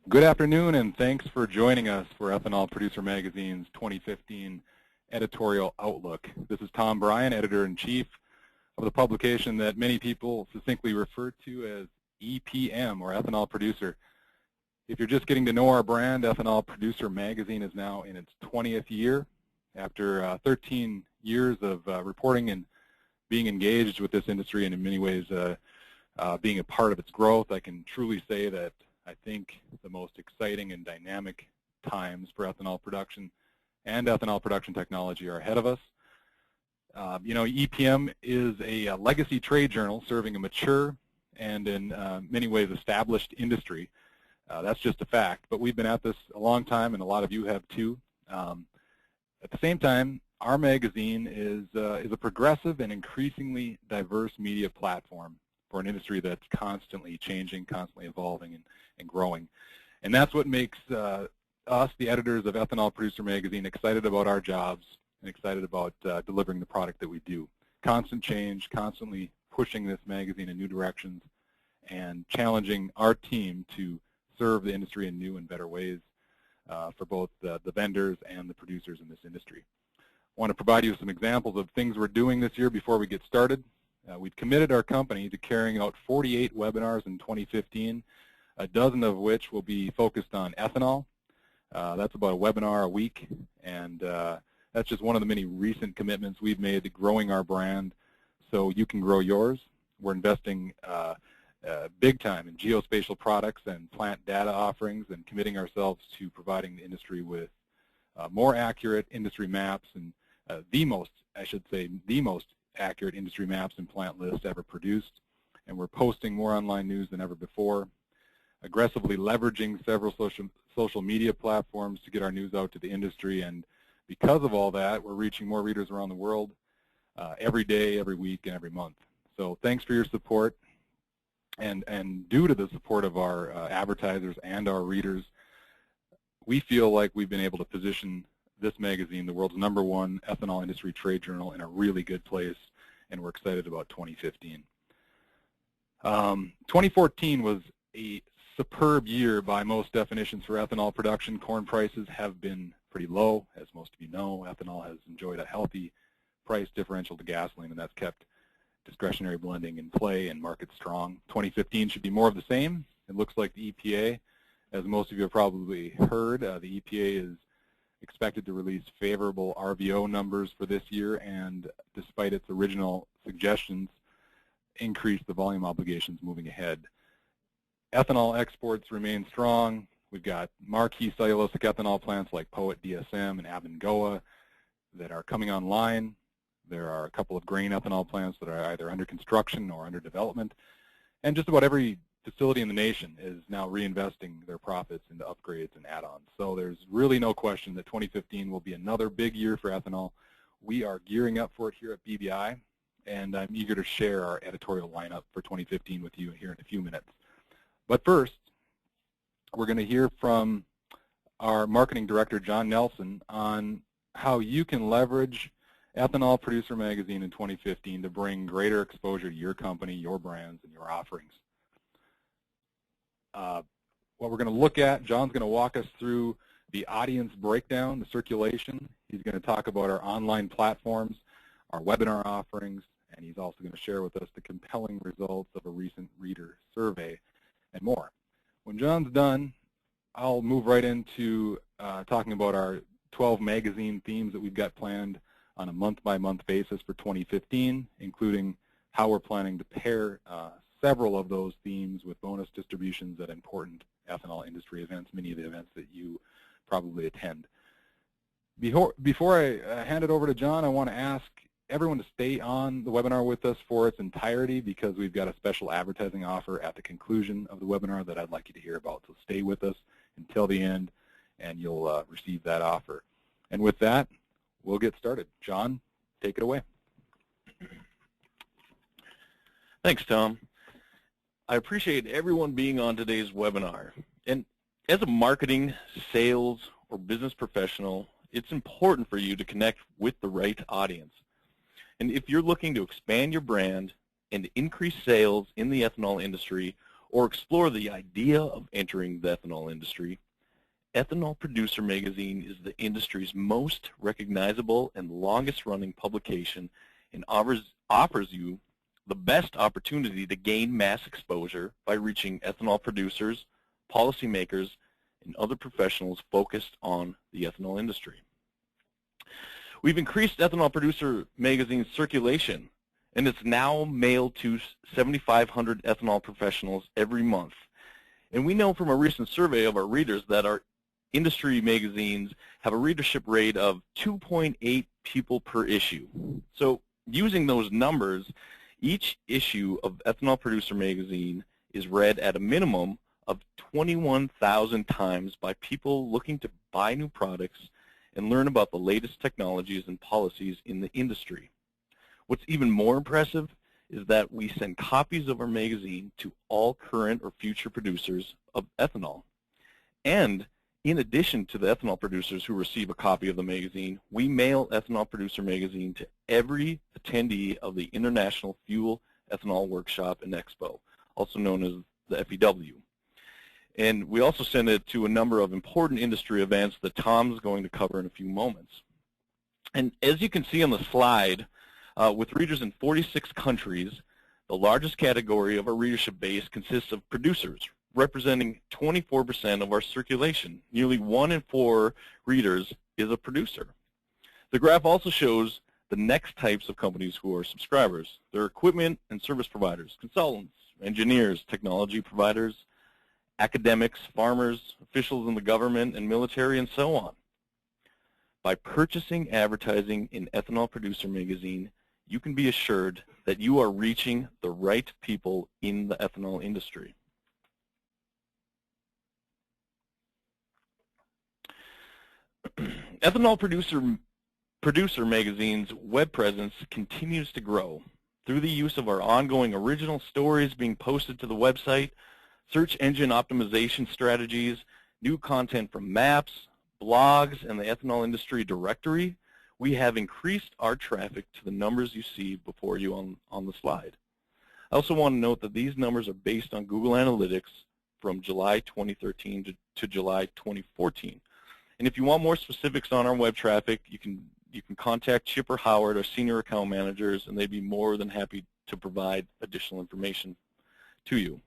Good afternoon, and thanks for joining us for Ethanol Producer Magazine's 2015 Editorial Outlook. This is Tom Bryan, Editor-in-Chief of the publication that many people succinctly refer to as EPM, or Ethanol Producer. If you're just getting to know our brand, Ethanol Producer Magazine is now in its 20th year. After 13 years of reporting and being engaged with this industry and in many ways being a part of its growth, I can truly say that I think the most exciting and dynamic times for ethanol production and ethanol production technology are ahead of us. EPM is a legacy trade journal serving a mature and in many ways established industry. That's just a fact, but we've been at this a long time, and a lot of you have too. At the same time, our magazine is a progressive and increasingly diverse media platform for an industry that's constantly changing, constantly evolving, and growing. And that's what makes us, the editors of Ethanol Producer Magazine, excited about our jobs and excited about delivering the product that we do. Constant change, constantly pushing this magazine in new directions, and challenging our team to serve the industry in new and better ways for both the vendors and the producers in this industry. I want to provide you some examples of things we're doing this year before we get started. We've committed our company to carrying out 48 webinars in 2015, a dozen of which will be focused on ethanol. That's about a webinar a week, and that's just one of the many recent commitments we've made to growing our brand so you can grow yours. We're investing big time in geospatial products and plant data offerings and committing ourselves to providing the industry with more accurate industry maps and the most accurate industry maps and plant lists ever produced. And we're posting more online news than ever before, aggressively leveraging several social media platforms to get our news out to the industry. And because of all that, we're reaching more readers around the world every day, every week, and every month. So thanks for your support. And due to the support of our advertisers and our readers, we feel like we've been able to position this magazine, the world's #1 ethanol industry trade journal, in a really good place, and we're excited about 2015. 2014 was a superb year by most definitions for ethanol production. Corn prices have been pretty low. As most of you know, ethanol has enjoyed a healthy price differential to gasoline, and that's kept discretionary blending in play and markets strong. 2015 should be more of the same. It looks like the EPA, as most of you have probably heard, the EPA is expected to release favorable RVO numbers for this year, and despite its original suggestions, increase the volume obligations moving ahead. Ethanol exports remain strong. We've got marquee cellulosic ethanol plants like Poet DSM and Abengoa that are coming online. There are a couple of grain ethanol plants that are either under construction or under development. And just about every facility in the nation is now reinvesting their profits into upgrades and add-ons. So there's really no question that 2015 will be another big year for ethanol. We are gearing up for it here at BBI, and I'm eager to share our editorial lineup for 2015 with you here in a few minutes. But first, we're going to hear from our marketing director, John Nelson, on how you can leverage Ethanol Producer Magazine in 2015 to bring greater exposure to your company, your brands, and your offerings. What we're going to look at, John's going to walk us through the audience breakdown, the circulation. He's going to talk about our online platforms, our webinar offerings, and he's also going to share with us the compelling results of a recent reader survey and more. When John's done, I'll move right into talking about our 12 magazine themes that we've got planned on a month-by-month basis for 2015, including how we're planning to pair several of those themes with bonus distributions at important ethanol industry events, many of the events that you probably attend. Before I hand it over to John, I want to ask everyone to stay on the webinar with us for its entirety, because we've got a special advertising offer at the conclusion of the webinar that I'd like you to hear about. So stay with us until the end, and you'll receive that offer. And with that, we'll get started. John, take it away. Thanks, Tom. I appreciate everyone being on today's webinar. And as a marketing, sales, or business professional, it's important for you to connect with the right audience. And if you're looking to expand your brand and increase sales in the ethanol industry, or explore the idea of entering the ethanol industry, Ethanol Producer Magazine is the industry's most recognizable and longest-running publication and offers you the best opportunity to gain mass exposure by reaching ethanol producers, policymakers, and other professionals focused on the ethanol industry. We've increased Ethanol Producer Magazine's circulation, and it's now mailed to 7,500 ethanol professionals every month. And we know from a recent survey of our readers that our industry magazines have a readership rate of 2.8 people per issue. So using those numbers, each issue of Ethanol Producer Magazine is read at a minimum of 21,000 times by people looking to buy new products and learn about the latest technologies and policies in the industry. What's even more impressive is that we send copies of our magazine to all current or future producers of ethanol. And in addition to the ethanol producers who receive a copy of the magazine, we mail Ethanol Producer Magazine to every attendee of the International Fuel Ethanol Workshop and Expo, also known as the FEW. And we also send it to a number of important industry events that Tom's going to cover in a few moments. And as you can see on the slide, with readers in 46 countries, the largest category of our readership base consists of producers, representing 24% of our circulation. Nearly 1 in 4 readers is a producer. The graph also shows the next types of companies who are subscribers. They're equipment and service providers, consultants, engineers, technology providers, academics, farmers, officials in the government and military, and so on. By purchasing advertising in Ethanol Producer Magazine, you can be assured that you are reaching the right people in the ethanol industry. Ethanol Producer Magazine's web presence continues to grow through the use of our ongoing original stories being posted to the website, search engine optimization strategies, new content from maps, blogs, and the ethanol industry directory. We have increased our traffic to the numbers you see before you on the slide. I also want to note that these numbers are based on Google Analytics from July 2013 to July 2014. And if you want more specifics on our web traffic, you can contact Chip or Howard, our senior account managers, and they'd be more than happy to provide additional information to you.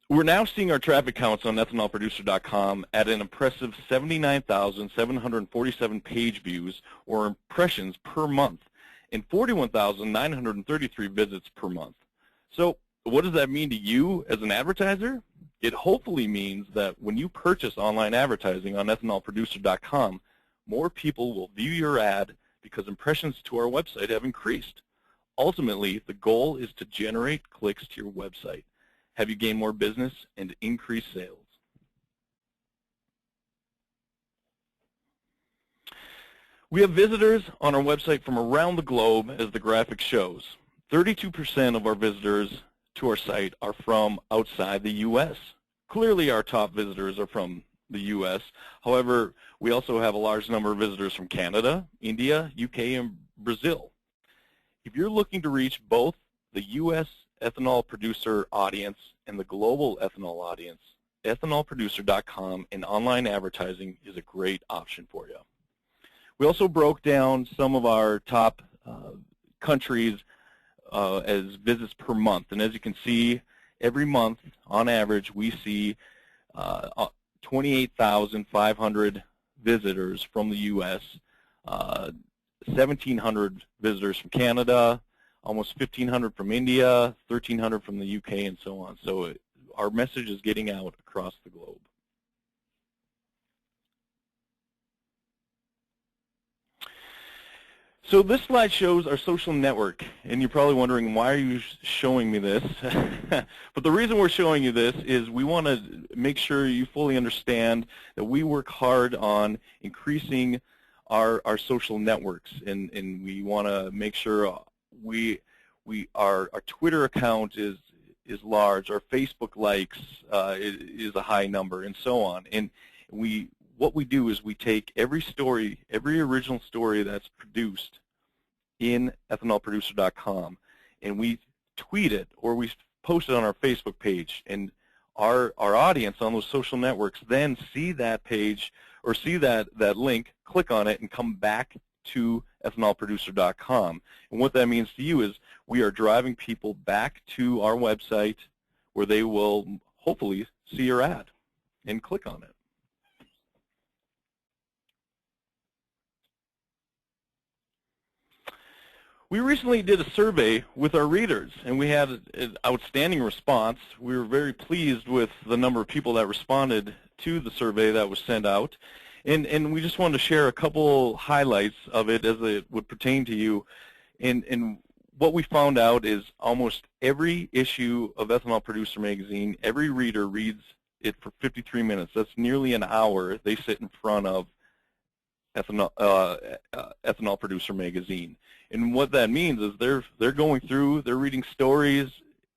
We're now seeing our traffic counts on ethanolproducer.com at an impressive 79,747 page views or impressions per month and 41,933 visits per month. So what does that mean to you as an advertiser? It hopefully means that when you purchase online advertising on ethanolproducer.com, more people will view your ad because impressions to our website have increased. Ultimately, the goal is to generate clicks to your website, have you gain more business, and increase sales. We have visitors on our website from around the globe, as the graphic shows. 32% of our visitors to our site are from outside the U.S. Clearly, our top visitors are from the U.S. However, we also have a large number of visitors from Canada, India, UK, and Brazil. If you're looking to reach both the U.S. ethanol producer audience and the global ethanol audience, ethanolproducer.com and online advertising is a great option for you. We also broke down some of our top countries as visits per month. And as you can see, every month, on average, we see 28,500 visitors from the U.S., 1,700 visitors from Canada, almost 1,500 from India, 1,300 from the UK, and so on. So our message is getting out across the globe. So this slide shows our social network, and you're probably wondering, why are you showing me this? But the reason we're showing you this is we want to make sure you fully understand that we work hard on increasing our social networks, and we want to make sure our Twitter account is large, our Facebook likes is a high number, and so on. And what we do is we take every story, every original story that's produced in ethanolproducer.com, and we tweet it or we posted on our Facebook page, and our audience on those social networks then see that page or see that link, click on it, and come back to ethanolproducer.com. And what that means to you is we are driving people back to our website where they will hopefully see your ad and click on it. We recently did a survey with our readers, and we had an outstanding response. We were very pleased with the number of people that responded to the survey that was sent out. And we just wanted to share a couple highlights of it as it would pertain to you. And what we found out is almost every issue of Ethanol Producer Magazine, every reader reads it for 53 minutes. That's nearly an hour they sit in front of Ethanol Producer Magazine. And what that means is they're going through, they're reading stories,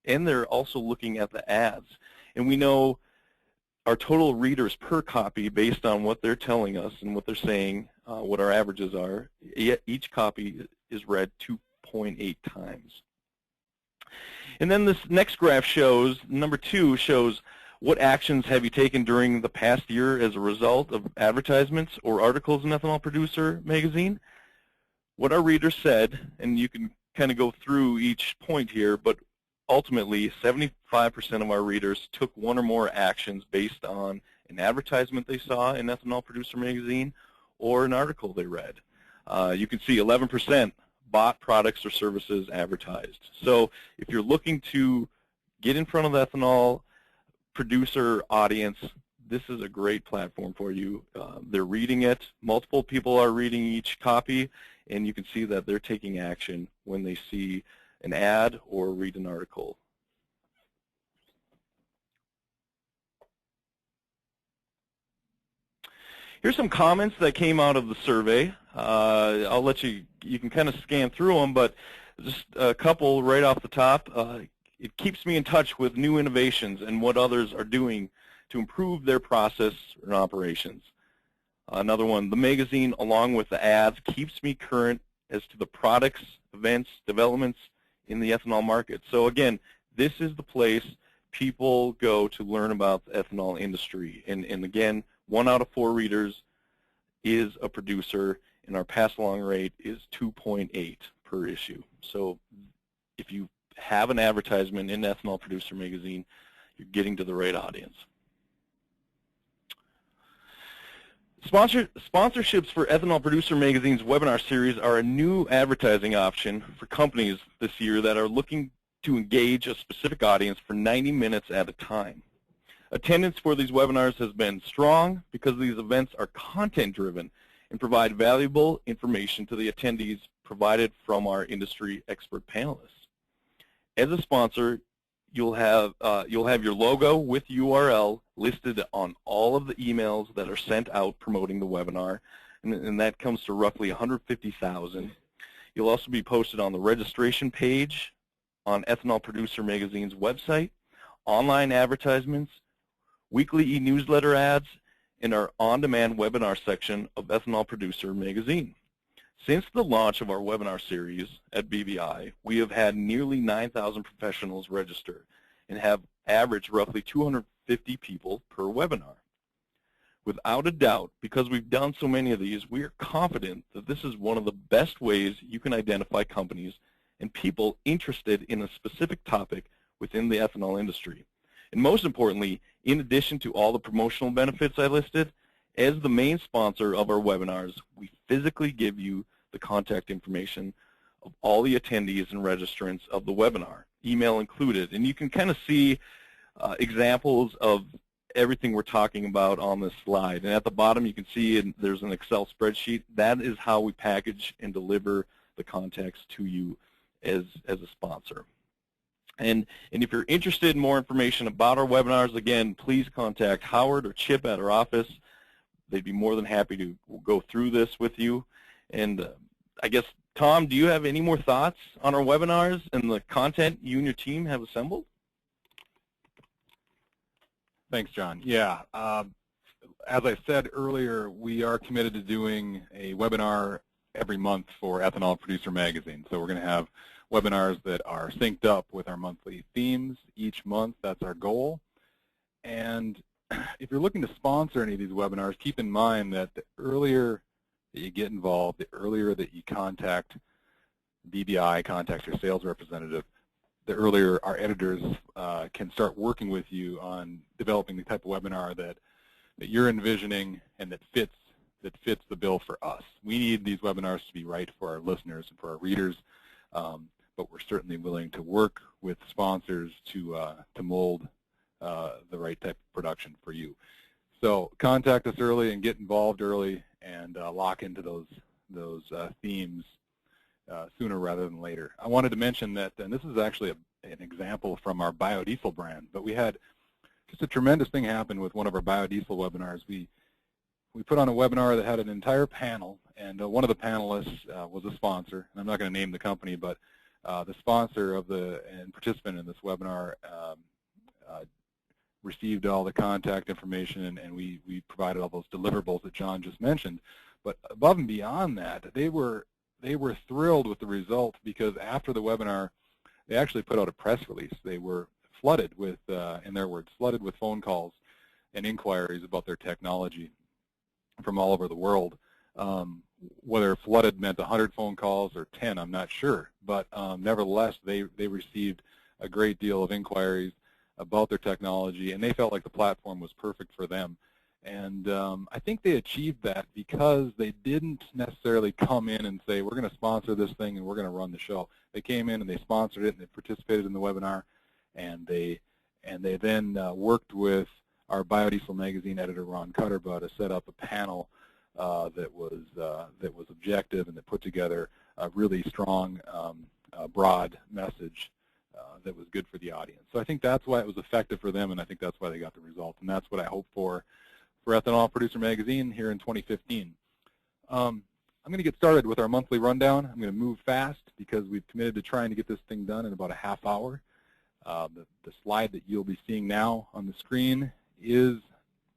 and they're also looking at the ads. And we know our total readers per copy, based on what they're telling us and what they're saying, what our averages are, each copy is read 2.8 times. And then this next graph shows, number 2 shows what actions have you taken during the past year as a result of advertisements or articles in Ethanol Producer Magazine. What our readers said, and you can kind of go through each point here, but ultimately 75% of our readers took one or more actions based on an advertisement they saw in Ethanol Producer Magazine or an article they read. You can see 11% bought products or services advertised. So if you're looking to get in front of the ethanol producer audience, this is a great platform for you. They're reading it. Multiple people are reading each copy, and you can see that they're taking action when they see an ad or read an article. Here's some comments that came out of the survey. I'll let you can kind of scan through them, but just a couple right off the top. It keeps me in touch with new innovations and what others are doing to improve their process and operations. Another one, the magazine, along with the ads, keeps me current as to the products, events, developments in the ethanol market. So again, this is the place people go to learn about the ethanol industry. And again, 1 out of 4 readers is a producer, and our pass-along rate is 2.8 per issue. So if you have an advertisement in Ethanol Producer Magazine, you're getting to the right audience. Sponsorships for Ethanol Producer Magazine's webinar series are a new advertising option for companies this year that are looking to engage a specific audience for 90 minutes at a time. Attendance for these webinars has been strong because these events are content-driven and provide valuable information to the attendees provided from our industry expert panelists. As a sponsor, you'll have your logo with URL listed on all of the emails that are sent out promoting the webinar, and that comes to roughly 150,000. You'll also be posted on the registration page on Ethanol Producer Magazine's website, online advertisements, weekly e-newsletter ads, and our on-demand webinar section of Ethanol Producer Magazine. Since the launch of our webinar series at BBI, we have had nearly 9,000 professionals register and have averaged roughly 250 people per webinar. Without a doubt, because we've done so many of these, we are confident that this is one of the best ways you can identify companies and people interested in a specific topic within the ethanol industry. And most importantly, in addition to all the promotional benefits I listed, as the main sponsor of our webinars, we physically give you the contact information of all the attendees and registrants of the webinar, email included. And you can kind of see examples of everything we're talking about on this slide. And at the bottom you can see there's an Excel spreadsheet. That is how we package and deliver the contacts to you as a sponsor. And if you're interested in more information about our webinars, again, please contact Howard or Chip at our office. They'd be more than happy to go through this with you. And I guess, Tom, do you have any more thoughts on our webinars and the content you and your team have assembled? Thanks, John. Yeah, as I said earlier, we are committed to doing a webinar every month for Ethanol Producer Magazine. So we're going to have webinars that are synced up with our monthly themes each month. That's our goal. And if you're looking to sponsor any of these webinars, keep in mind that the earlier that you get involved, the earlier that you contact BBI, contact your sales representative, the earlier our editors can start working with you on developing the type of webinar that you're envisioning and that fits the bill for us. We need these webinars to be right for our listeners and for our readers, but we're certainly willing to work with sponsors to mold the right type of production for you. So contact us early and get involved early and lock into those themes sooner rather than later. I wanted to mention that, and this is actually an example from our biodiesel brand, but we had just a tremendous thing happen with one of our biodiesel webinars. We put on a webinar that had an entire panel, and one of the panelists was a sponsor, and I'm not going to name the company, but the sponsor of and participant in this webinar received all the contact information, and we provided all those deliverables that John just mentioned. But above and beyond that, they were thrilled with the result, because after the webinar, they actually put out a press release. They were flooded with, in their words, flooded with phone calls and inquiries about their technology from all over the world. Whether flooded meant 100 phone calls or 10, I'm not sure. But nevertheless, they received a great deal of inquiries about their technology, and they felt like the platform was perfect for them. And I think they achieved that because they didn't necessarily come in and say, we're going to sponsor this thing and we're going to run the show. They came in and they sponsored it and they participated in the webinar, and they then worked with our Biodiesel Magazine editor, Ron Cutterbaugh, to set up a panel that was objective and that put together a really strong, broad message that was good for the audience. So I think that's why it was effective for them, and I think that's why they got the result, and that's what I hope for Ethanol Producer Magazine here in 2015. I'm going to get started with our monthly rundown. I'm going to move fast because we've committed to trying to get this thing done in about a half hour. The slide that you'll be seeing now on the screen is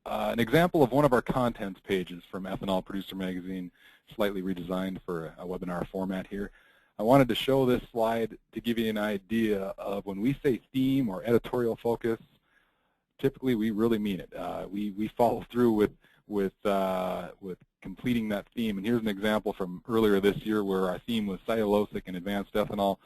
an example of one of our contents pages from Ethanol Producer Magazine, slightly redesigned for a webinar format here. I wanted to show this slide to give you an idea of when we say theme or editorial focus, typically we really mean it. We follow through with completing that theme. And here's an example from earlier this year where our theme was cellulosic and advanced ethanol.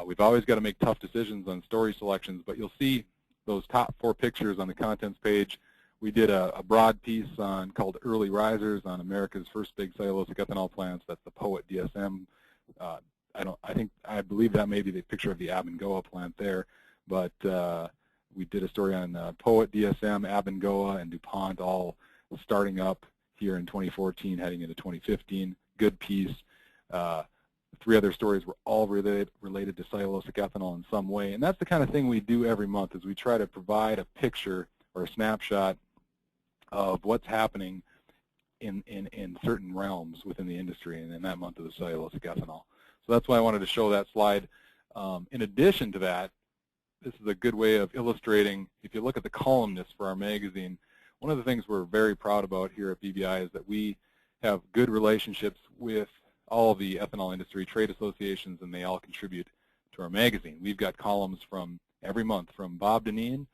We've always got to make tough decisions on story selections, but you'll see those top 4 pictures on the contents page. We did a broad piece called Early Risers on America's first big cellulosic ethanol plants. That's the POET DSM. I believe that may be the picture of the Abengoa plant there, but we did a story on POET, DSM, Abengoa, and DuPont all starting up here in 2014, heading into 2015. Good piece. 3 other stories were all related to cellulosic ethanol in some way, and that's the kind of thing we do every month, is we try to provide a picture or a snapshot of what's happening in certain realms within the industry, and in that month of the cellulosic ethanol. So that's why I wanted to show that slide. In addition to that, this is a good way of illustrating, if you look at the columnists for our magazine, one of the things we're very proud about here at BBI is that we have good relationships with all of the ethanol industry trade associations, and they all contribute to our magazine. We've got columns from every month from Bob Deneen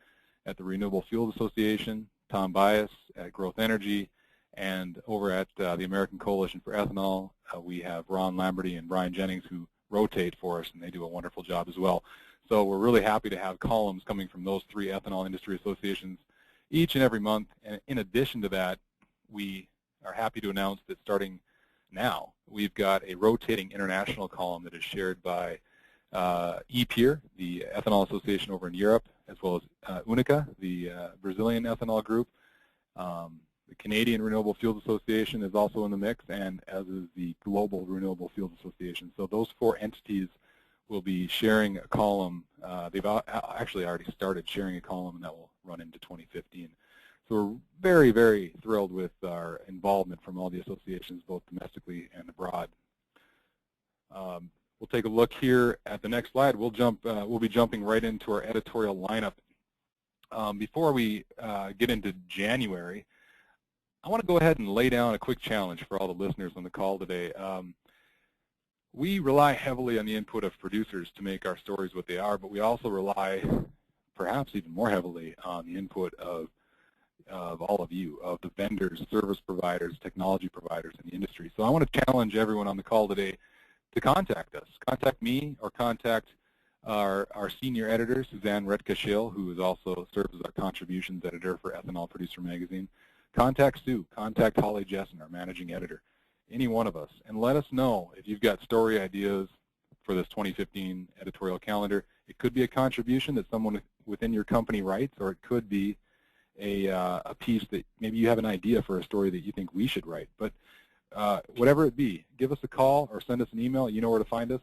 at the Renewable Fuels Association, Tom Bias at Growth Energy, and over at the American Coalition for Ethanol, we have Ron Lamberty and Bryan Jennings, who rotate for us, and they do a wonderful job as well. So we're really happy to have columns coming from those 3 ethanol industry associations each and every month. And in addition to that, we are happy to announce that starting now, we've got a rotating international column that is shared by EPIR, the Ethanol Association over in Europe, as well as UNICA, the Brazilian ethanol group. The Canadian Renewable Fuels Association is also in the mix, and as is the Global Renewable Fuels Association. So those 4 entities will be sharing a column. They've actually already started sharing a column, and that will run into 2015. So we're very, very thrilled with our involvement from all the associations, both domestically and abroad. We'll take a look here at the next slide. We'll be jumping right into our editorial lineup. Before we get into January, I want to go ahead and lay down a quick challenge for all the listeners on the call today. We rely heavily on the input of producers to make our stories what they are, but we also rely perhaps even more heavily on the input of all of you, of the vendors, service providers, technology providers in the industry. So I want to challenge everyone on the call today to contact us. Contact me or contact our senior editor, Suzanne Redka-Schill, who is also serves as our contributions editor for Ethanol Producer Magazine. Contact Sue, contact Holly Jessen, our managing editor, any one of us, and let us know if you've got story ideas for this 2015 editorial calendar. It could be a contribution that someone within your company writes, or it could be a piece that maybe you have an idea for a story that you think we should write. But whatever it be, give us a call or send us an email. You know where to find us,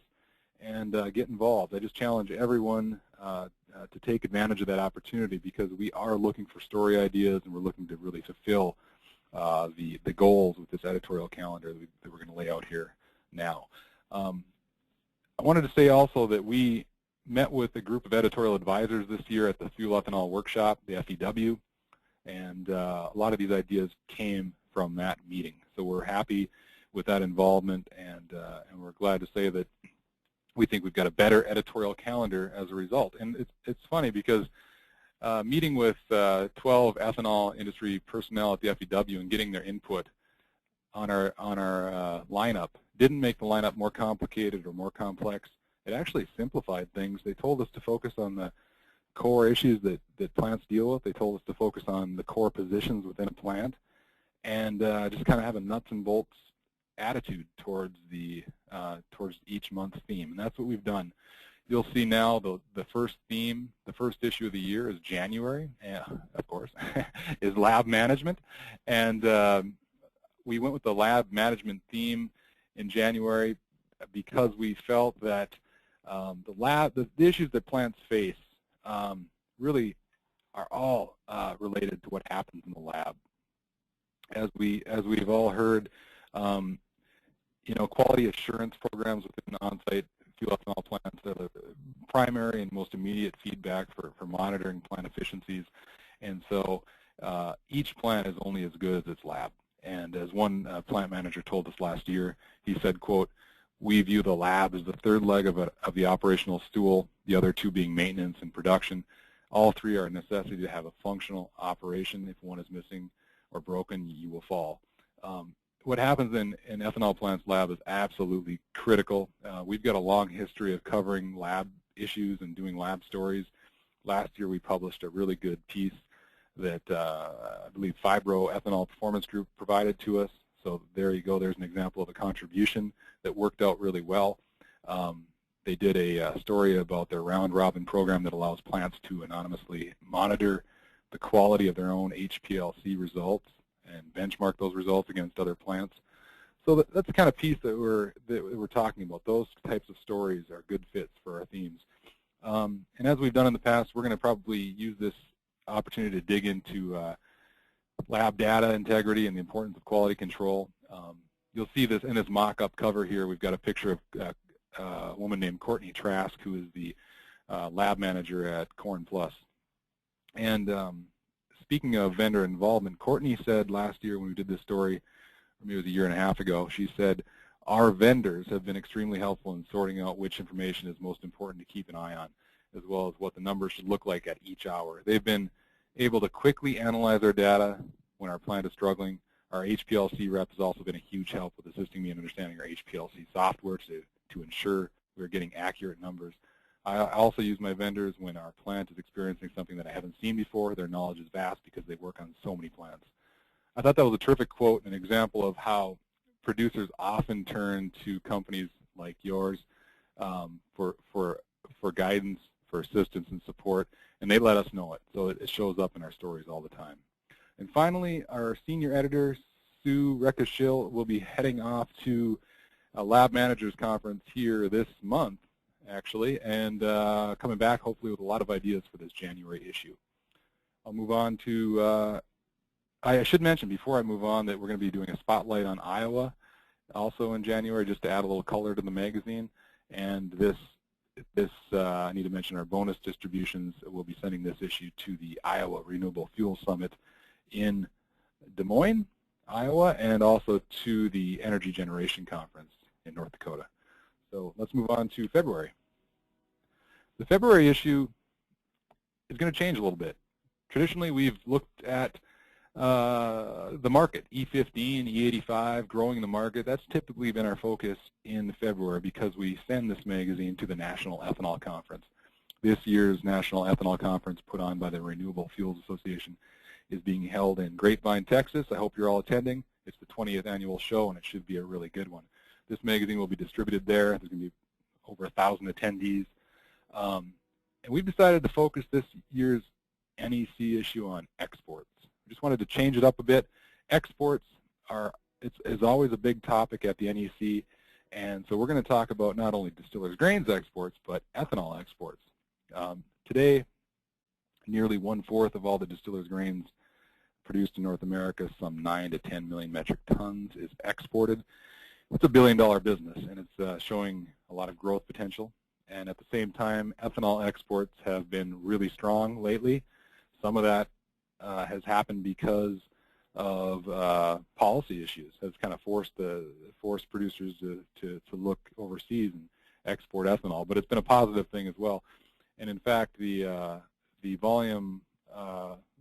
and get involved. I just challenge everyone to take advantage of that opportunity, because we are looking for story ideas, and we're looking to really fulfill the goals with this editorial calendar that we're going to lay out here now. I wanted to say also that we met with a group of editorial advisors this year at the Fuel Ethanol Workshop, the FEW, and a lot of these ideas came from that meeting. So we're happy with that involvement, and we're glad to say that we think we've got a better editorial calendar as a result. And it's funny because meeting with 12 ethanol industry personnel at the FEW and getting their input on our lineup didn't make the lineup more complicated or more complex. It actually simplified things. They told us to focus on the core issues that plants deal with. They told us to focus on the core positions within a plant, and just kind of have a nuts and bolts attitude towards towards each month's theme. And that's what we've done. You'll see now the first theme, the first issue of the year is January, of course, is lab management. And we went with the lab management theme in January because we felt that the issues that plants face really are all related to what happens in the lab. As we've all heard, quality assurance programs within on-site fuel ethanol plants are the primary and most immediate feedback for monitoring plant efficiencies. And so each plant is only as good as its lab. And as one plant manager told us last year, he said, quote, "We view the lab as the third leg of the operational stool, the other two being maintenance and production. All three are a necessity to have a functional operation. If one is missing or broken, you will fall." What happens in ethanol plants lab is absolutely critical. We've got a long history of covering lab issues and doing lab stories. Last year we published a really good piece that I believe Fibro Ethanol Performance Group provided to us. So there you go. There's an example of a contribution that worked out really well. They did a story about their round-robin program that allows plants to anonymously monitor the quality of their own HPLC results and benchmark those results against other plants. So that's the kind of piece that we're talking about. Those types of stories are good fits for our themes. And as we've done in the past, we're going to probably use this opportunity to dig into lab data integrity and the importance of quality control. You'll see this in this mock-up cover here. We've got a picture of a woman named Courtney Trask, who is the lab manager at Corn Plus. And speaking of vendor involvement, Courtney said last year when we did this story, maybe it was a year and a half ago, she said, "Our vendors have been extremely helpful in sorting out which information is most important to keep an eye on, as well as what the numbers should look like at each hour. They've been able to quickly analyze our data when our plant is struggling. Our HPLC rep has also been a huge help with assisting me in understanding our HPLC software to ensure we're getting accurate numbers. I also use my vendors when our plant is experiencing something that I haven't seen before. Their knowledge is vast because they work on so many plants." I thought that was a terrific quote, an example of how producers often turn to companies like yours for guidance, for assistance and support, and they let us know it. So it shows up in our stories all the time. And finally, our senior editor, Sue Redka-Schill, will be heading off to a Lab Managers Conference here this month, actually, and coming back hopefully with a lot of ideas for this January issue. I'll move on to, I should mention before I move on that we're going to be doing a spotlight on Iowa also in January, just to add a little color to the magazine. And I need to mention our bonus distributions. We'll be sending this issue to the Iowa Renewable Fuel Summit in Des Moines, Iowa, and also to the Energy Generation Conference in North Dakota. So let's move on to February. The February issue is going to change a little bit. Traditionally, we've looked at the market, E15, E85, growing the market. That's typically been our focus in February because we send this magazine to the National Ethanol Conference. This year's National Ethanol Conference, put on by the Renewable Fuels Association, is being held in Grapevine, Texas. I hope you're all attending. It's the 20th annual show, and it should be a really good one. This magazine will be distributed there. There's going to be over 1,000 attendees. And we've decided to focus this year's NEC issue on exports. We just wanted to change it up a bit. Exports is always a big topic at the NEC, and so we're going to talk about not only distillers' grains exports, but ethanol exports. Today, nearly 1/4 of all the distillers' grains produced in North America, some 9 to 10 million metric tons, is exported. It's a billion-dollar business, and it's showing a lot of growth potential. And at the same time, ethanol exports have been really strong lately. Some of that has happened because of policy issues. Has kind of forced producers to look overseas and export ethanol. But it's been a positive thing as well. And in fact, the volume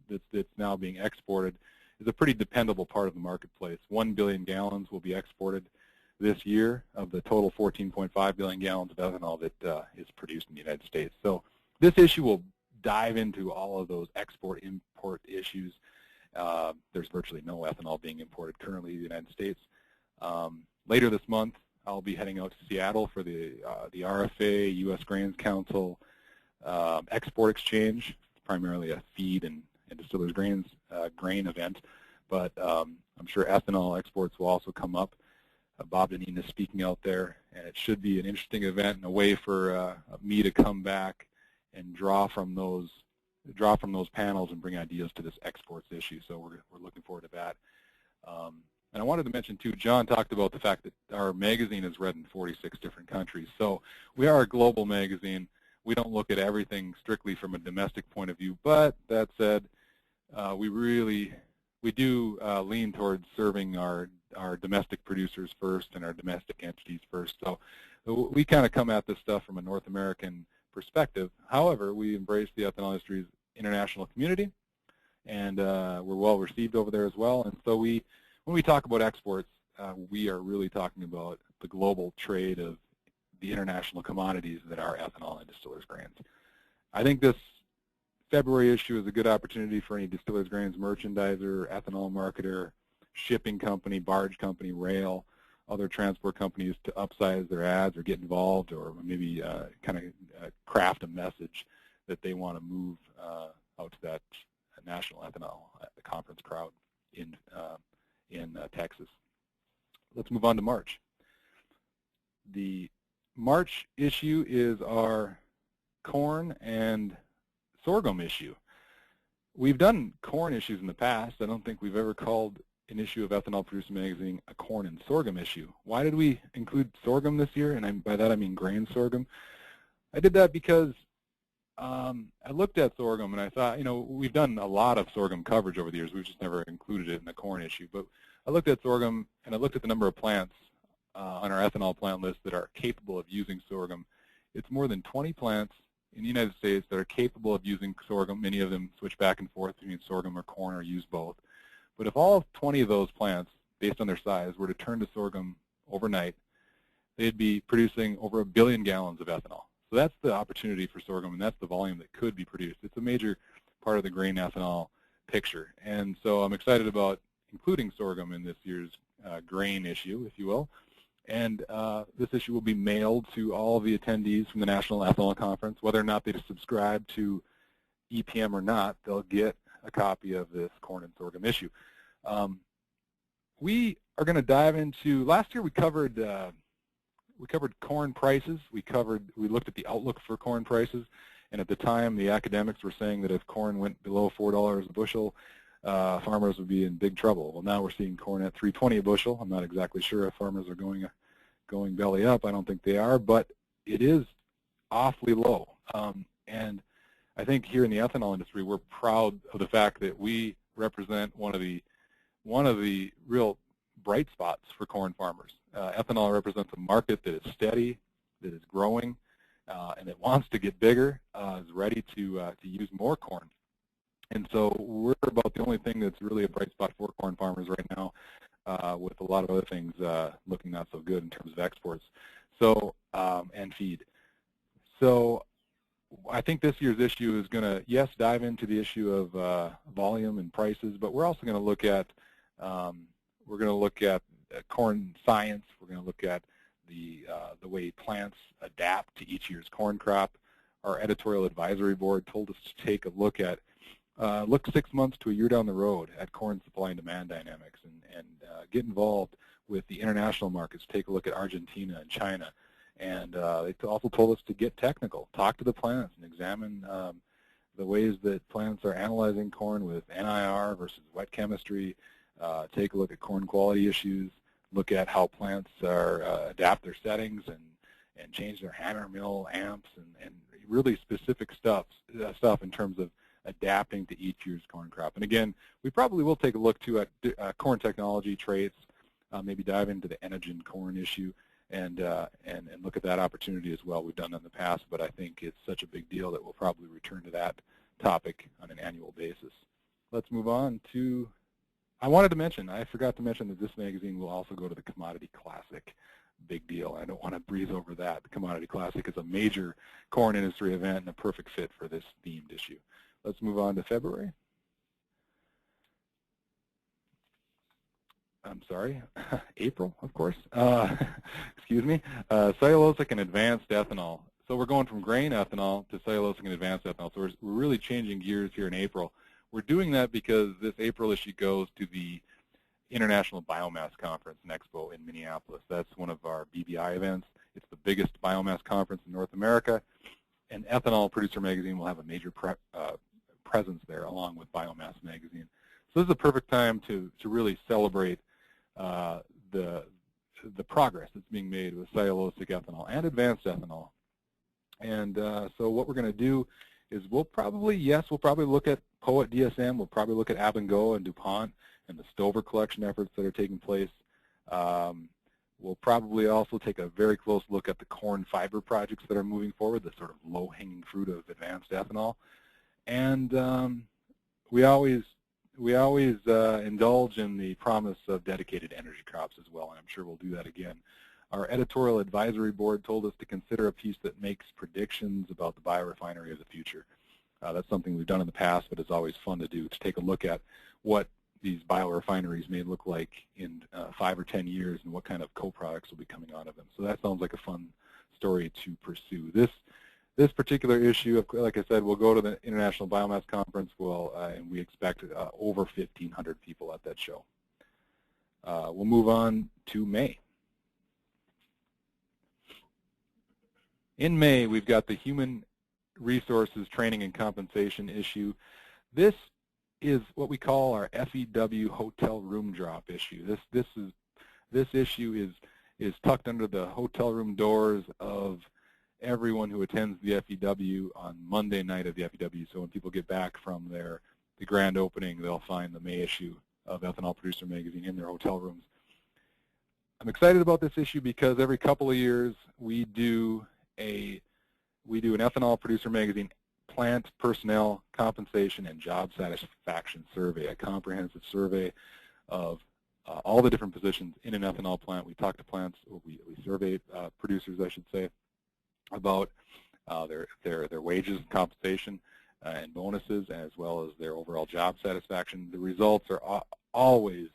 that's now being exported is a pretty dependable part of the marketplace. 1 billion gallons will be exported this year of the total 14.5 billion gallons of ethanol that is produced in the United States. So this issue will dive into all of those export-import issues. There's virtually no ethanol being imported currently in the United States. Later this month, I'll be heading out to Seattle for the RFA, U.S. Grains Council Export Exchange, primarily a feed and distillers' grains grain event. But I'm sure ethanol exports will also come up. Bob Deneen is speaking out there, and it should be an interesting event and a way for me to come back and draw from those panels and bring ideas to this exports issue. So we're looking forward to that. And I wanted to mention too, John talked about the fact that our magazine is read in 46 different countries. So we are a global magazine. We don't look at everything strictly from a domestic point of view. But that said, we do lean towards serving our domestic producers first and our domestic entities first. So we kind of come at this stuff from a North American perspective. However, we embrace the ethanol industry's international community, and we're well received over there as well. And so when we talk about exports, we are really talking about the global trade of the international commodities that are ethanol and distillers' grains. I think this February issue is a good opportunity for any distillers' grains merchandiser, ethanol marketer, shipping company, barge company, rail, other transport companies to upsize their ads or get involved, or maybe kind of craft a message that they want to move out to that national ethanol conference crowd in Texas. Let's move on to March. The March issue is our corn and sorghum issue. We've done corn issues in the past. I don't think we've ever called an issue of Ethanol Producer Magazine a corn and sorghum issue. Why did we include sorghum this year? And by that I mean grain sorghum. I did that because I looked at sorghum and I thought, we've done a lot of sorghum coverage over the years. We've just never included it in the corn issue. But I looked at sorghum and I looked at the number of plants on our ethanol plant list that are capable of using sorghum. It's more than 20 plants in the United States that are capable of using sorghum. Many of them switch back and forth between sorghum or corn or use both. But if all 20 of those plants, based on their size, were to turn to sorghum overnight, they'd be producing over 1 billion gallons of ethanol. So that's the opportunity for sorghum, and that's the volume that could be produced. It's a major part of the grain ethanol picture. And so I'm excited about including sorghum in this year's grain issue, if you will. And this issue will be mailed to all of the attendees from the National Ethanol Conference. Whether or not they subscribe to EPM or not, they'll get a copy of this corn and sorghum issue. We are going to dive into, last year we covered corn prices. We looked at the outlook for corn prices, and at the time the academics were saying that if corn went below $4 a bushel, farmers would be in big trouble. Well, now we're seeing corn at $3.20 a bushel. I'm not exactly sure if farmers are going belly up. I don't think they are, but it is awfully low. And I think here in the ethanol industry, we're proud of the fact that we represent one of the real bright spots for corn farmers. Ethanol represents a market that is steady. that is growing and it wants to get bigger, is ready to use more corn. And so we're about the only thing that's really a bright spot for corn farmers right now, with a lot of other things looking not so good in terms of exports, so and feed. So I think this year's issue is going to, yes, dive into the issue of volume and prices, but we're also going to look at corn science. We're going to look at the way plants adapt to each year's corn crop. Our editorial advisory board told us to take a look 6 months to a year down the road at corn supply and demand dynamics, and get involved with the international markets. Take a look at Argentina and China. And they also told us to get technical, talk to the plants, and examine the ways that plants are analyzing corn with NIR versus wet chemistry. Take a look at corn quality issues, look at how plants adapt their settings and change their hammer mill amps, and really specific stuff in terms of adapting to each year's corn crop. And again, we probably will take a look too at corn technology traits, maybe dive into the Enogen corn issue, and look at that opportunity as well. We've done that in the past, but I think it's such a big deal that we'll probably return to that topic on an annual basis. Let's move on to, I forgot to mention that this magazine will also go to the Commodity Classic. Big deal. I don't want to breeze over that. The Commodity Classic is a major corn industry event and a perfect fit for this themed issue. Let's move on to February. I'm sorry, April, of course. Excuse me. Cellulosic and advanced ethanol. So we're going from grain ethanol to cellulosic and advanced ethanol. So we're really changing gears here in April. We're doing that because this April issue goes to the International Biomass Conference and Expo in Minneapolis. That's one of our BBI events. It's the biggest biomass conference in North America, and Ethanol Producer Magazine will have a major presence there along with Biomass Magazine. So this is a perfect time to really celebrate the progress that's being made with cellulosic ethanol and advanced ethanol. And so what we're going to do is we'll probably look at POET DSM, we'll probably look at Abengoa and DuPont and the Stover collection efforts that are taking place. We'll probably also take a very close look at the corn fiber projects that are moving forward, the sort of low-hanging fruit of advanced ethanol. And we always indulge in the promise of dedicated energy crops as well, and I'm sure we'll do that again. Our editorial advisory board told us to consider a piece that makes predictions about the biorefinery of the future. That's something we've done in the past, but it's always fun to do, to take a look at what these biorefineries may look like in 5 or 10 years and what kind of co-products will be coming out of them. So that sounds like a fun story to pursue. This particular issue, like I said, will go to the International Biomass Conference, and we expect over 1,500 people at that show. We'll move on to May. In May, we've got the Human Resources Training and Compensation issue. This is what we call our FEW hotel room drop issue. This issue is tucked under the hotel room doors of everyone who attends the FEW on Monday night of the FEW. So when people get back from the grand opening, they'll find the May issue of Ethanol Producer Magazine in their hotel rooms. I'm excited about this issue because every couple of years we do an Ethanol Producer Magazine plant personnel compensation and job satisfaction survey, a comprehensive survey of all the different positions in an ethanol plant. We talk to plants, or we survey producers, I should say, about their wages, compensation, and bonuses, as well as their overall job satisfaction. The results are always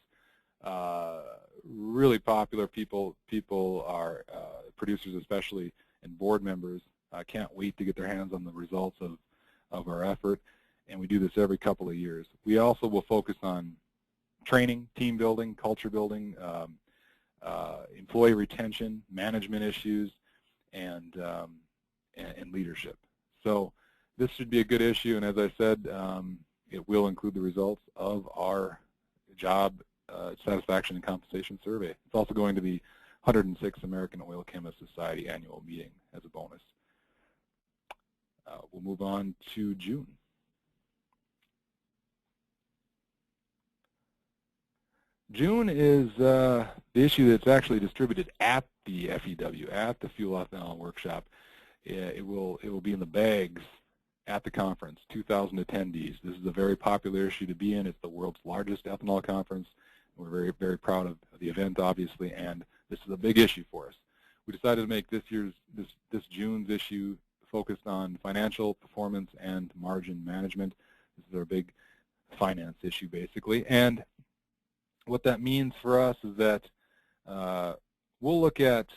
really popular. People are, producers especially, and board members can't wait to get their hands on the results of our effort, and we do this every couple of years. We also will focus on training, team building, culture building, employee retention, management issues, and leadership. So this should be a good issue, and as I said, it will include the results of our job satisfaction and compensation survey. It's also going to the 106th American Oil Chemists Society annual meeting as a bonus. We'll move on to June. June is the issue that's actually distributed at the FEW, at the Fuel Ethanol Workshop. It will be in the bags at the conference, 2,000 attendees. This is a very popular issue to be in. It's the world's largest ethanol conference. We're very, very proud of the event, obviously, and this is a big issue for us. We decided to make this June's issue focused on financial performance and margin management. This is our big finance issue, basically. And what that means for us is that we'll look at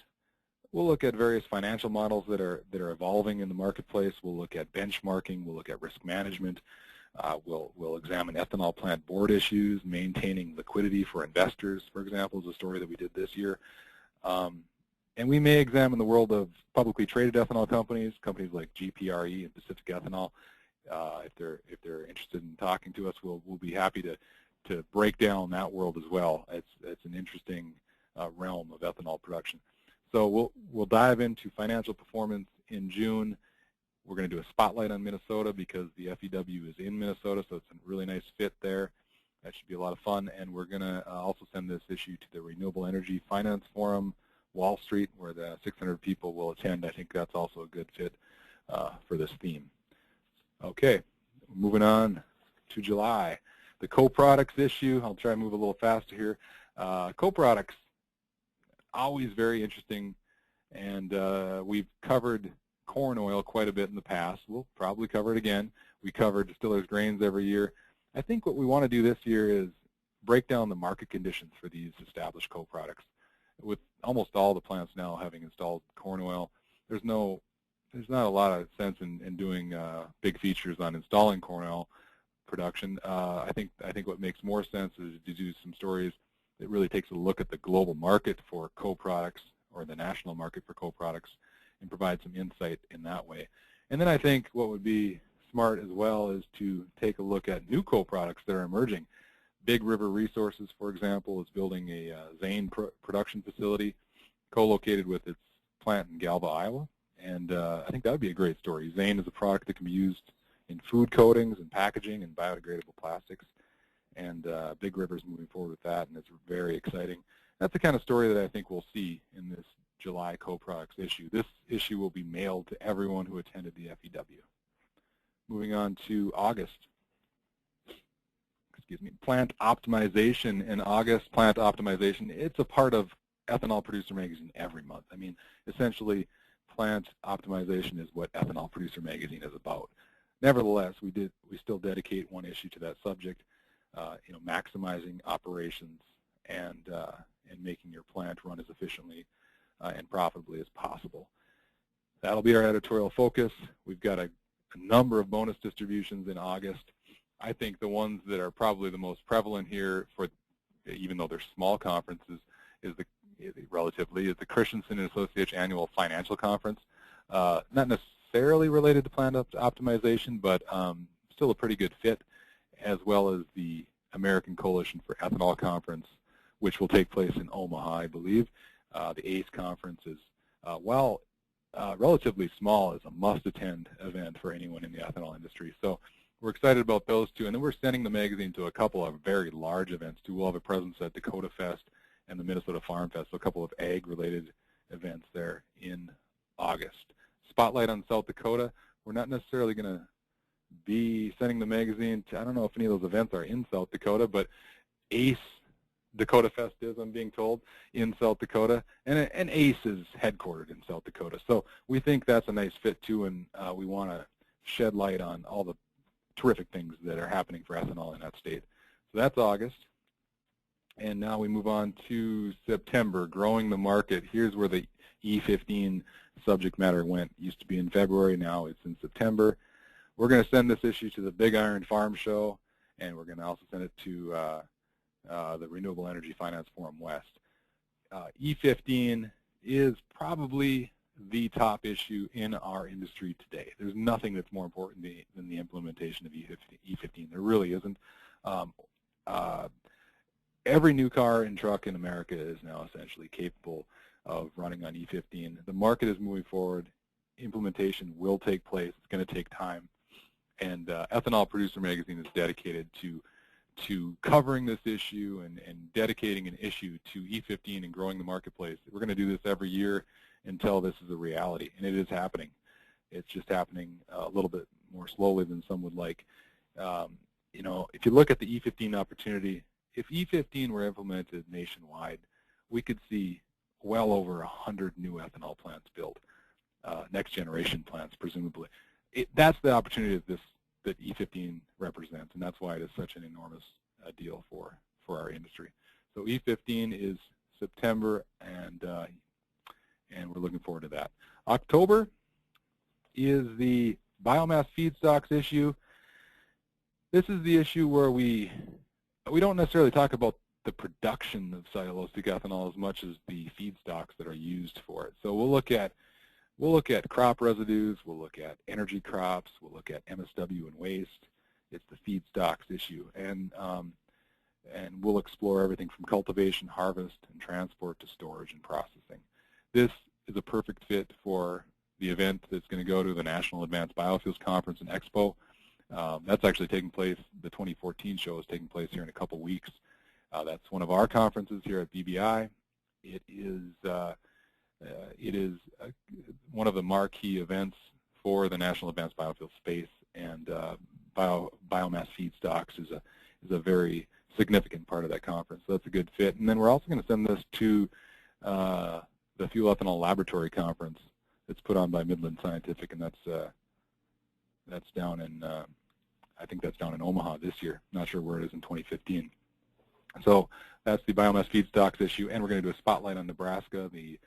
various financial models that are evolving in the marketplace. We'll look at benchmarking. We'll look at risk management. We'll examine ethanol plant board issues, maintaining liquidity for investors, for example, is a story that we did this year. And we may examine the world of publicly traded ethanol companies like GPRE and Pacific Ethanol. If they're interested in talking to us, we'll be happy to break down that world as well. It's an interesting realm of ethanol production. So we'll dive into financial performance in June. We're going to do a spotlight on Minnesota because the FEW is in Minnesota, so it's a really nice fit there. That should be a lot of fun. And we're going to also send this issue to the Renewable Energy Finance Forum, Wall Street, where the 600 people will attend. I think that's also a good fit for this theme. Okay, moving on to July. The co-products issue, I'll try to move a little faster here. Co-products, always very interesting, and we've covered corn oil quite a bit in the past. We'll probably cover it again. We cover distillers' grains every year. I think what we want to do this year is break down the market conditions for these established co-products. With almost all the plants now having installed corn oil, there's not a lot of sense in doing big features on installing corn oil production. I think what makes more sense is to do some stories that really takes a look at the global market for co-products or the national market for co-products and provide some insight in that way. And then I think what would be smart as well is to take a look at new co-products that are emerging. Big River Resources, for example, is building a Zane production facility co-located with its plant in Galva, Iowa. And I think that would be a great story. Zane is a product that can be used in food coatings and packaging and biodegradable plastics. And Big River's moving forward with that, and it's very exciting. That's the kind of story that I think we'll see in this July co-products issue. This issue will be mailed to everyone who attended the FEW. Moving on to August. Excuse me, plant optimization in August. Plant optimization, it's a part of Ethanol Producer Magazine every month. I mean, essentially, plant optimization is what Ethanol Producer Magazine is about. Nevertheless, we still dedicate one issue to that subject. Maximizing operations and making your plant run as efficiently and profitably as possible. That'll be our editorial focus. We've got a number of bonus distributions in August. I think the ones that are probably the most prevalent here, even though they're small conferences, is the Christensen and Associates Annual Financial Conference. Not necessarily related to plant optimization, but still a pretty good fit, as well as the American Coalition for Ethanol Conference, which will take place in Omaha, I believe. The ACE conference is, while relatively small, is a must-attend event for anyone in the ethanol industry. So we're excited about those two. And then we're sending the magazine to a couple of very large events, too. We'll have a presence at Dakota Fest and the Minnesota Farm Fest, so a couple of ag-related events there in August. Spotlight on South Dakota. We're not necessarily going to be sending the magazine to, I don't know if any of those events are in South Dakota, but ACE Dakota Fest is, I'm being told, in South Dakota, and ACE is headquartered in South Dakota. So we think that's a nice fit too, and we want to shed light on all the terrific things that are happening for ethanol in that state. So that's August. And now we move on to September, growing the market. Here's where the E15 subject matter went. It used to be in February, now it's in September. We're going to send this issue to the Big Iron Farm Show, and we're going to also send it to the Renewable Energy Finance Forum West. E15 is probably the top issue in our industry today. There's nothing that's more important than the implementation of E15. There really isn't. Every new car and truck in America is now essentially capable of running on E15. The market is moving forward. Implementation will take place. It's going to take time. And Ethanol Producer Magazine is dedicated to to covering this issue and dedicating an issue to E15 and growing the marketplace. We're going to do this every year until this is a reality, and it is happening. It's just happening a little bit more slowly than some would like. You know, if you look at the E15 opportunity, if E15 were implemented nationwide, we could see well over 100 new ethanol plants built, next generation plants, presumably. That's the opportunity that E15 represents, and that's why it is such an enormous deal for our industry. So E15 is September, and we're looking forward to that. October is the biomass feedstocks issue. This is the issue where we don't necessarily talk about the production of cellulosic ethanol as much as the feedstocks that are used for it. So we'll look at crop residues, we'll look at energy crops, we'll look at MSW and waste. It's the feedstocks issue, and we'll explore everything from cultivation, harvest, and transport to storage and processing. This is a perfect fit for the event that's going to go to the National Advanced Biofuels Conference and Expo. That's actually taking place, the 2014 show is taking place here in a couple weeks. That's one of our conferences here at BBI. It is one of the marquee events for the National Advanced Biofuels space, and biomass feedstocks is a very significant part of that conference. So that's a good fit. And then we're also going to send this to the Fuel Ethanol Laboratory Conference. It's put on by Midland Scientific, and that's down in I think that's down in Omaha this year. Not sure where it is in 2015. So that's the biomass feedstocks issue, and we're going to do a spotlight on Nebraska. The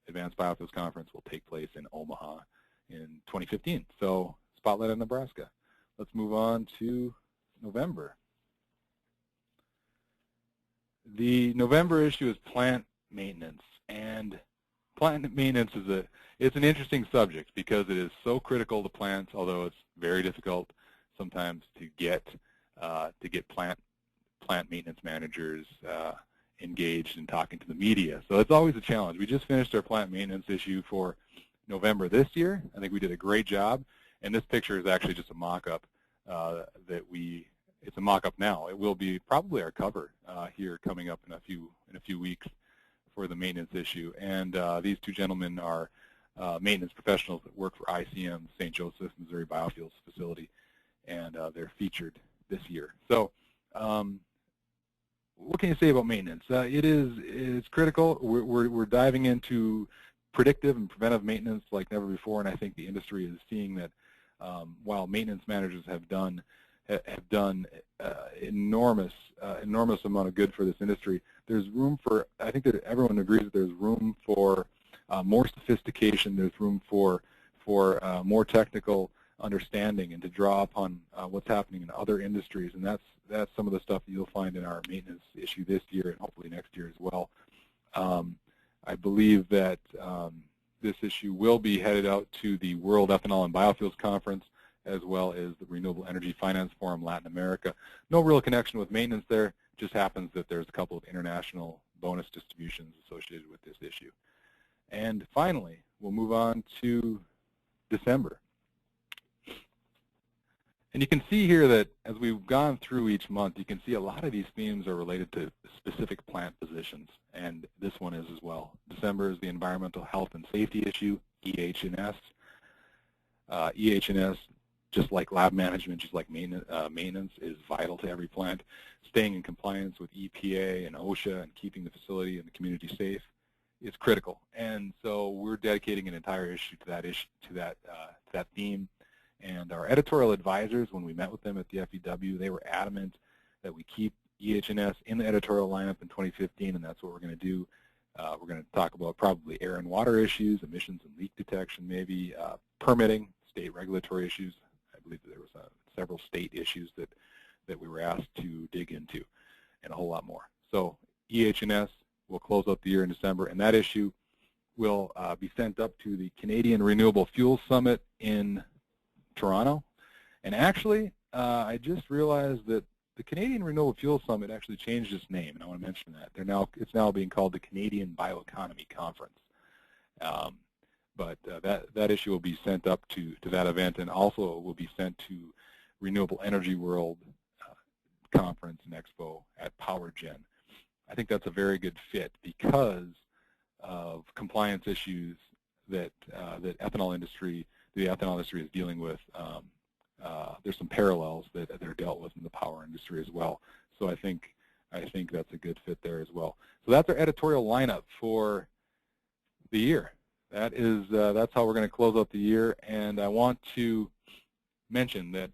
Advanced Biofuels Conference will take place in Omaha in 2015. So spotlight on Nebraska. Let's move on to November. The November issue is plant maintenance, and plant maintenance it's an interesting subject because it is so critical to plants, although it's very difficult sometimes to get plant maintenance managers engaged in talking to the media. So it's always a challenge. We just finished our plant maintenance issue for November this year. I think we did a great job, and this picture is actually just a mock-up it's a mock-up now. It will be probably our cover here coming up in a few weeks for the maintenance issue. And these two gentlemen are maintenance professionals that work for ICM, St. Joseph, Missouri Biofuels Facility, and they're featured this year. So what can you say about maintenance? It's critical. We're diving into predictive and preventive maintenance like never before, and I think the industry is seeing that while maintenance managers have done enormous amount of good for this industry, there's room for, I think that everyone agrees that there's room for more sophistication, there's room for more technical understanding and to draw upon what's happening in other industries, and that's some of the stuff that you'll find in our maintenance issue this year and hopefully next year as well. I believe that this issue will be headed out to the World Ethanol and Biofuels Conference as well as the Renewable Energy Finance Forum Latin America. No real connection with maintenance there, just happens that there's a couple of international bonus distributions associated with this issue. And finally, we'll move on to December. And you can see here that as we've gone through each month, you can see a lot of these themes are related to specific plant positions, and this one is as well. December is the Environmental Health and Safety issue, EH&S. EH&S, just like lab management, just like maintenance, is vital to every plant. Staying in compliance with EPA and OSHA and keeping the facility and the community safe is critical. And so we're dedicating an entire issue to that theme. And our editorial advisors, when we met with them at the FEW, they were adamant that we keep EH&S in the editorial lineup in 2015, and that's what we're going to do. We're going to talk about probably air and water issues, emissions and leak detection, maybe permitting, state regulatory issues. I believe that there was several state issues that we were asked to dig into, and a whole lot more. So EH&S will close out the year in December, and that issue will be sent up to the Canadian Renewable Fuels Summit in Toronto. And actually, I just realized that the Canadian Renewable Fuels Summit actually changed its name, and I want to mention that. It's now being called the Canadian Bioeconomy Conference. But that issue will be sent up to that event, and also will be sent to Renewable Energy World conference and expo at PowerGen. I think that's a very good fit because of compliance issues that the ethanol industry is dealing with. There's some parallels that are dealt with in the power industry as well. So I think that's a good fit there as well. So that's our editorial lineup for the year. That's how we're going to close out the year. And I want to mention that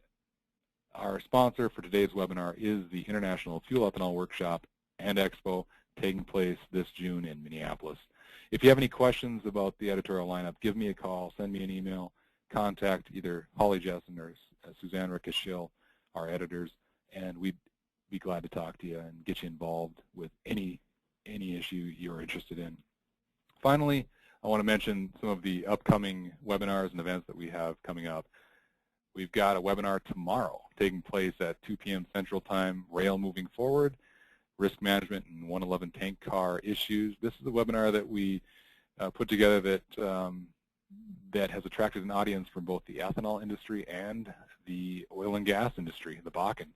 our sponsor for today's webinar is the International Fuel Ethanol Workshop and Expo taking place this June in Minneapolis. If you have any questions about the editorial lineup, give me a call, send me an email, contact either Holly Jessen or Suzanne Ricashil, our editors, and we'd be glad to talk to you and get you involved with any issue you're interested in. Finally, I want to mention some of the upcoming webinars and events that we have coming up. We've got a webinar tomorrow taking place at 2 p.m. Central Time, Rail Moving Forward, Risk Management and 111 Tank Car Issues. This is a webinar that we put together that has attracted an audience from both the ethanol industry and the oil and gas industry, the Bakken.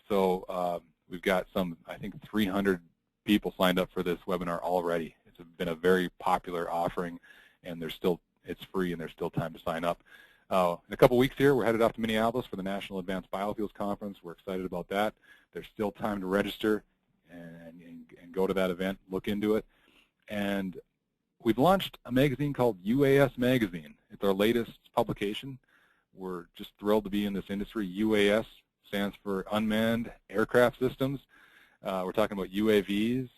So we've got I think 300 people signed up for this webinar already. It's been a very popular offering, and it's free, and there's still time to sign up. In a couple weeks here, we're headed off to Minneapolis for the National Advanced Biofuels Conference. We're excited about that. There's still time to register and go to that event, look into it. And we've launched a magazine called UAS Magazine. It's our latest publication. We're just thrilled to be in this industry. UAS stands for Unmanned Aircraft Systems. We're talking about UAVs,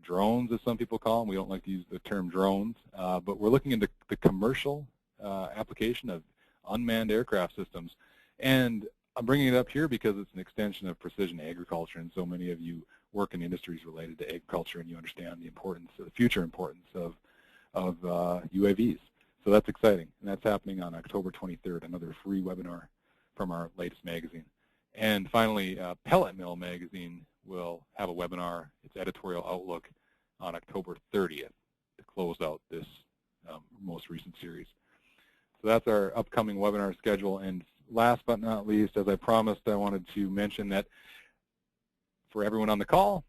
drones as some people call them. We don't like to use the term drones, but we're looking into the commercial application of unmanned aircraft systems. And I'm bringing it up here because it's an extension of precision agriculture, and so many of you work in industries related to agriculture, and you understand the importance, the future importance of UAVs. So that's exciting, and that's happening on October 23rd, another free webinar from our latest magazine. And finally, Pellet Mill Magazine will have a webinar, its editorial outlook, on October 30th to close out this most recent series. So that's our upcoming webinar schedule. And last but not least, as I promised, I wanted to mention that for everyone on the call,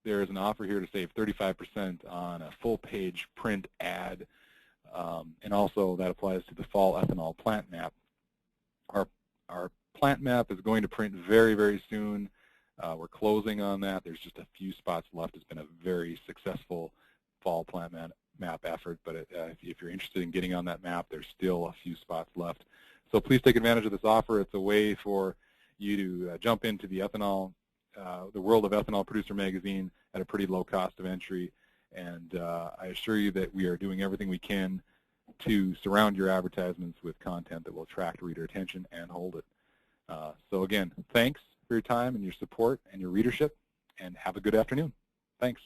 there is an offer here to save 35% on a full-page print ad, and also that applies to the fall ethanol plant map. Our plant map is going to print very, very soon. We're closing on that. There's just a few spots left. It's been a very successful fall plant map effort, but if you're interested in getting on that map, there's still a few spots left. So please take advantage of this offer. It's a way for you to jump into the world of Ethanol Producer Magazine at a pretty low cost of entry, and I assure you that we are doing everything we can to surround your advertisements with content that will attract reader attention and hold it. So again, thanks for your time and your support and your readership, and have a good afternoon. Thanks.